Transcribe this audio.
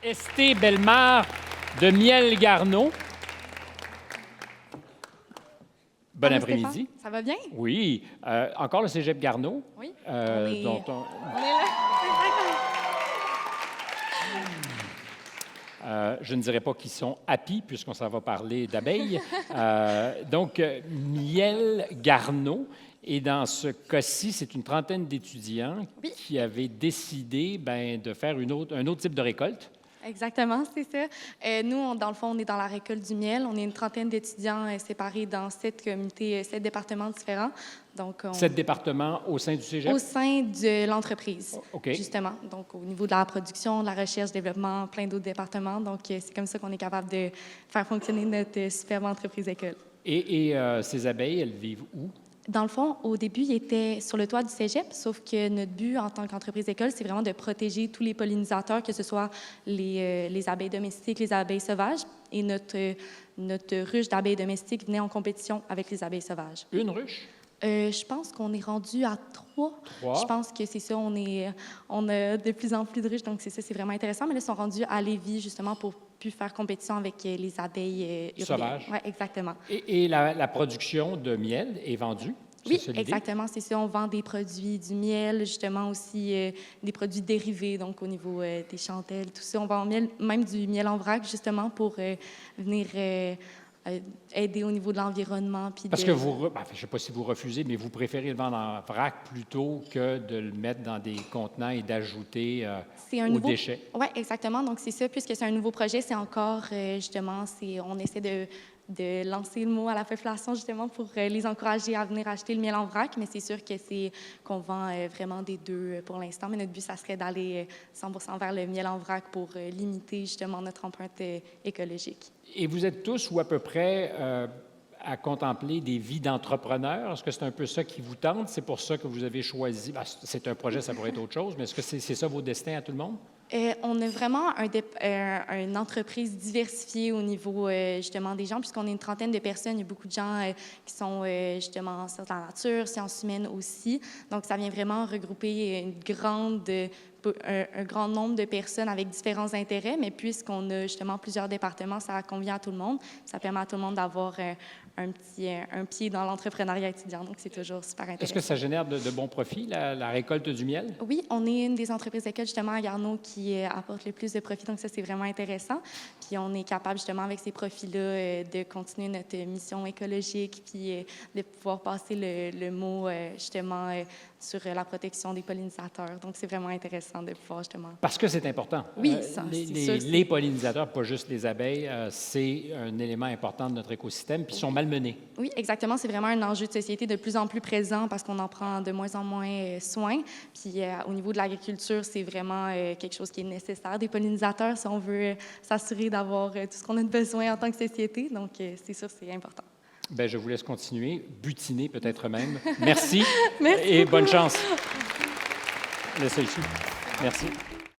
Esté Bellemare de Miel Garneau. Bon après-midi. Stéphane, ça va bien? Oui. Encore le Cégep Garneau. Oui. dont on- On est là. je ne dirais pas qu'ils sont happy, puisqu'on s'en va parler d'abeilles. Donc, Miel Garneau. Et dans ce cas-ci, c'est une trentaine d'étudiants qui avaient décidé de faire un autre type de récolte. Exactement, c'est ça. Nous, dans le fond, on est dans la récolte du miel. On est une trentaine d'étudiants séparés dans 7 communautés, 7 départements différents. Donc, 7 départements au sein du Cégep? Au sein de l'entreprise, OK. justement. Donc, au niveau de la production, de la recherche, développement, plein d'autres départements. Donc, c'est comme ça qu'on est capable de faire fonctionner notre superbe entreprise-école. Et ces abeilles, elles vivent où? Dans le fond, au début, il était sur le toit du cégep, sauf que notre but en tant qu'entreprise-école, c'est vraiment de protéger tous les pollinisateurs, que ce soit les abeilles domestiques, les abeilles sauvages. Et notre ruche d'abeilles domestiques venait en compétition avec les abeilles sauvages. Une ruche? Je pense qu'on est rendu à 3. Je pense que c'est ça, on a de plus en plus de ruches, donc c'est ça, c'est vraiment intéressant. Mais là, ils sont rendus à Lévis, justement, pour plus faire compétition avec les abeilles sauvages. Oui, exactement. Et la production de miel est vendue? Oui, exactement, c'est ça. On vend des produits du miel, justement aussi des produits dérivés, donc au niveau des chandelles, tout ça. On vend même du miel en vrac, justement, pour venir aider au niveau de l'environnement. Parce que je ne sais pas si vous refusez, mais vous préférez le vendre en vrac plutôt que de le mettre dans des contenants et d'ajouter aux déchets. Oui, exactement. Donc, c'est ça. Puisque c'est un nouveau projet, c'est encore, justement, on essaie de lancer le mot à la population, justement, pour les encourager à venir acheter le miel en vrac. Mais c'est sûr que c'est qu'on vend vraiment des deux pour l'instant. Mais notre but, ça serait d'aller 100% vers le miel en vrac pour limiter, justement, notre empreinte écologique. Et vous êtes tous, ou à peu près, à contempler des vies d'entrepreneurs. Est-ce que c'est un peu ça qui vous tente? C'est pour ça que vous avez choisi... c'est un projet, ça pourrait être autre chose, mais est-ce que c'est ça vos destins à tout le monde? On a vraiment une entreprise diversifiée au niveau, justement, des gens, puisqu'on est une trentaine de personnes. Il y a beaucoup de gens qui sont, justement, en sciences de la nature, sciences humaines aussi. Donc, ça vient vraiment regrouper un grand nombre de personnes avec différents intérêts, mais puisqu'on a justement plusieurs départements, ça convient à tout le monde. Ça permet à tout le monde d'avoir un pied dans l'entrepreneuriat étudiant. Donc, c'est toujours super intéressant. Est-ce que ça génère de bons profits, la récolte du miel? Oui, on est une des entreprises d'école, justement, à Garneau, qui apporte le plus de profits. Donc, ça, c'est vraiment intéressant. Puis, on est capable, justement, avec ces profits-là, de continuer notre mission écologique, puis de pouvoir passer le mot, justement, sur la protection des pollinisateurs. Donc, c'est vraiment intéressant de pouvoir, justement... Parce que c'est important. Oui, les pollinisateurs, pas juste les abeilles, c'est un élément important de notre écosystème, puis ils sont malmenés. Oui, exactement. C'est vraiment un enjeu de société de plus en plus présent parce qu'on en prend de moins en moins soin. Puis, au niveau de l'agriculture, c'est vraiment quelque chose qui est nécessaire, des pollinisateurs, si on veut s'assurer d'avoir tout ce qu'on a besoin en tant que société. Donc, c'est sûr, c'est important. Bien, je vous laisse continuer, butiner peut-être même. Merci. Merci et beaucoup. bonne chance. Laissez ici. Merci.